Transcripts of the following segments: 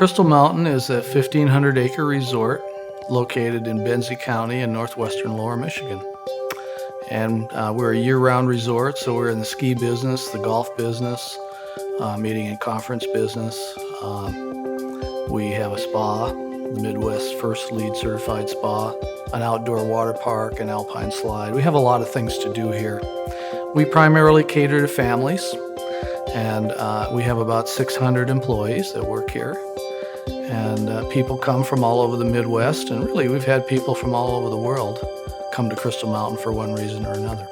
Crystal Mountain is a 1,500-acre resort located in Benzie County in northwestern Lower Michigan. And we're a year-round resort, so we're in the ski business, the golf business, meeting and conference business. We have a spa, the Midwest's first LEED certified spa, an outdoor water park, an alpine slide. We have a lot of things to do here. We primarily cater to families, and we have about 600 employees that work here. And people come from all over the Midwest, and really we've had people from all over the world come to Crystal Mountain for one reason or another.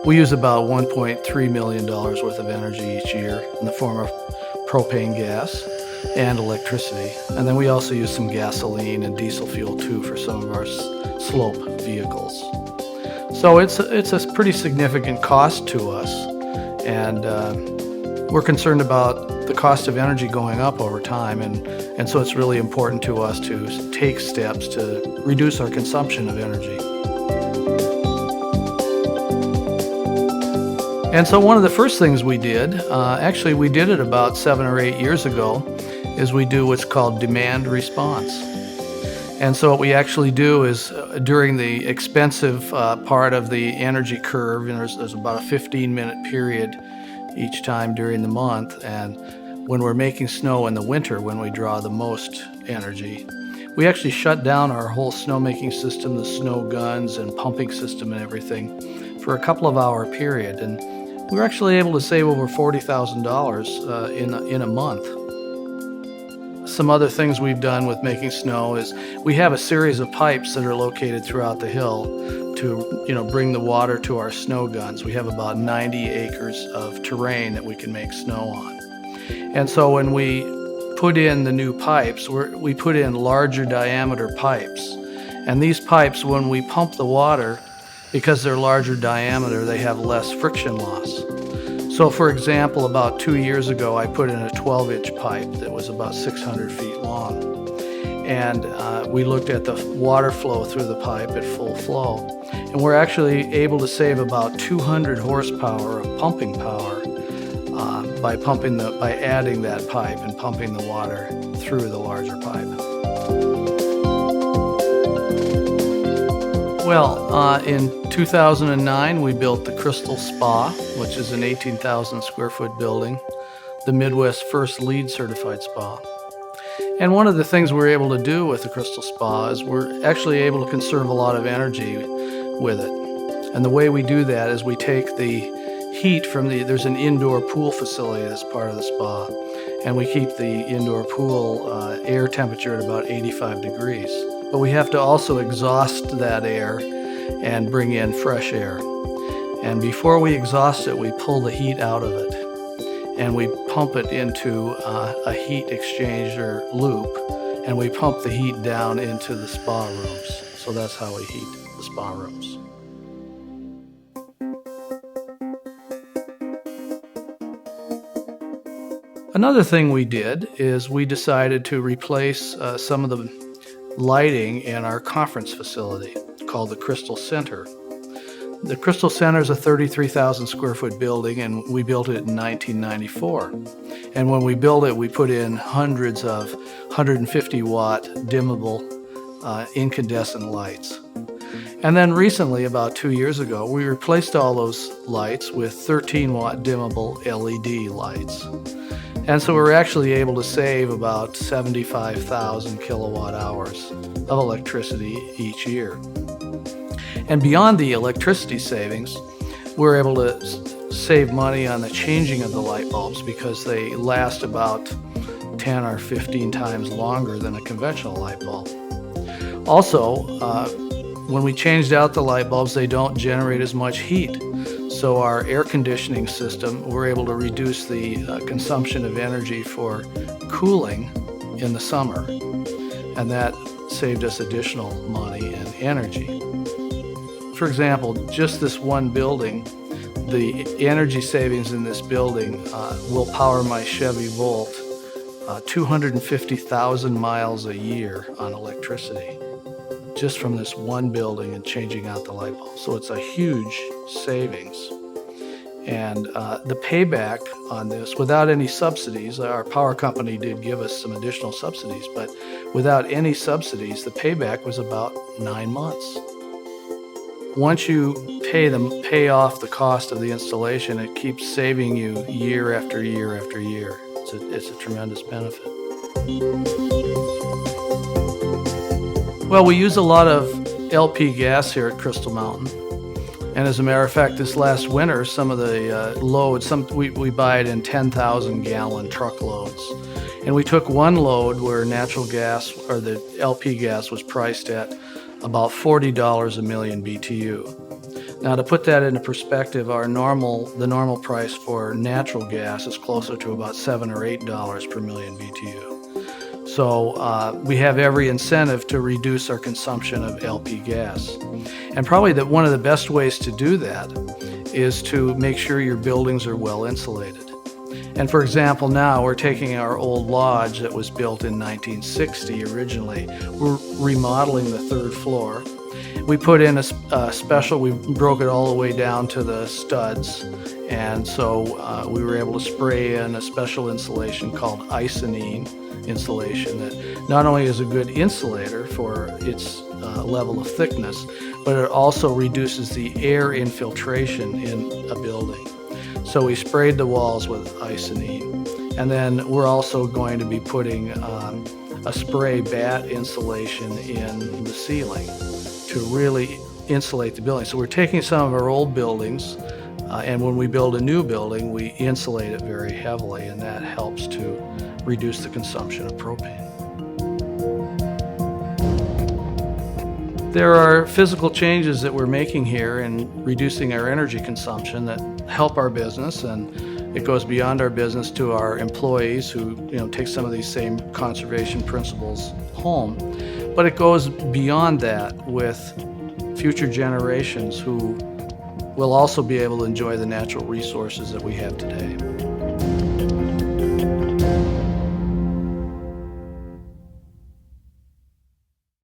We use about $1.3 million worth of energy each year in the form of propane gas and electricity. And then we also use some gasoline and diesel fuel too for some of our slope vehicles. So it's a pretty significant cost to us, and we're concerned about the cost of energy going up over time, and so it's really important to us to take steps to reduce our consumption of energy. And so one of the first things we did, actually we did it about 7 or 8 years ago, is we do what's called demand response. And so what we actually do is during the expensive part of the energy curve, and there's about a 15-minute period each time during the month, and when we're making snow in the winter, when we draw the most energy, we actually shut down our whole snowmaking system, the snow guns and pumping system and everything for a couple of hour period, and we were actually able to save over $40,000 in a month. Some other things we've done with making snow is we have a series of pipes that are located throughout the hill to bring the water to our snow guns. We have about 90 acres of terrain that we can make snow on. And so when we put in the new pipes, we put in larger diameter pipes. And these pipes, when we pump the water, because they're larger diameter, they have less friction loss. So for example, about 2 years ago, I put in a 12-inch pipe that was about 600 feet long. And we looked at the water flow through the pipe at full flow. And we're actually able to save about 200 horsepower of pumping power by adding that pipe and pumping the water through the larger pipe. Well, in 2009, we built the Crystal Spa, which is an 18,000 square foot building, the Midwest's first LEED certified spa. And one of the things we're able to do with the Crystal Spa is we're actually able to conserve a lot of energy with it. And the way we do that is we take the heat from there's an indoor pool facility that's part of the spa, and we keep the indoor pool air temperature at about 85 degrees. But we have to also exhaust that air and bring in fresh air. And before we exhaust it, we pull the heat out of it, and we pump it into a heat exchanger loop, and we pump the heat down into the spa rooms. So that's how we heat the spa rooms. Another thing we did is we decided to replace some of the lighting in our conference facility called the Crystal Center. The Crystal Center is a 33,000 square foot building, and we built it in 1994. And when we built it, we put in hundreds of 150 watt dimmable incandescent lights. And then recently, about 2 years ago, we replaced all those lights with 13 watt dimmable LED lights. And so we're actually able to save about 75,000 kilowatt hours of electricity each year. And beyond the electricity savings, we're able to save money on the changing of the light bulbs because they last about 10 or 15 times longer than a conventional light bulb. Also, when we changed out the light bulbs, they don't generate as much heat. So our air conditioning system, we're able to reduce the consumption of energy for cooling in the summer, and that saved us additional money and energy. For example, just this one building, the energy savings in this building will power my Chevy Volt 250,000 miles a year on electricity, just from this one building and changing out the light bulb. So it's a huge savings. And the payback on this, without any subsidies, our power company did give us some additional subsidies, but without any subsidies, the payback was about 9 months. Once you pay off the cost of the installation, it keeps saving you year after year after year. It's a tremendous benefit. Well, we use a lot of LP gas here at Crystal Mountain. And as a matter of fact, this last winter, some of the loads, we buy it in 10,000 gallon truckloads. And we took one load where natural gas, or the LP gas, was priced at about $40 a million BTU. Now, to put that into perspective, the normal price for natural gas is closer to about $7 or $8 per million BTU. So we have every incentive to reduce our consumption of LP gas. And probably one of the best ways to do that is to make sure your buildings are well insulated. And for example, now we're taking our old lodge that was built in 1960 originally. We're remodeling the third floor. We put in a special, we broke it all the way down to the studs. And so we were able to spray in a special insulation called MacInnes insulation that not only is a good insulator for its level of thickness, but it also reduces the air infiltration in a building. So we sprayed the walls with MacInnes. And then we're also going to be putting a spray batt insulation in the ceiling to really insulate the building. So we're taking some of our old buildings, and when we build a new building, we insulate it very heavily, and that helps to reduce the consumption of propane. There are physical changes that we're making here in reducing our energy consumption that help our business, and it goes beyond our business to our employees who take some of these same conservation principles home. But it goes beyond that with future generations who will also be able to enjoy the natural resources that we have today.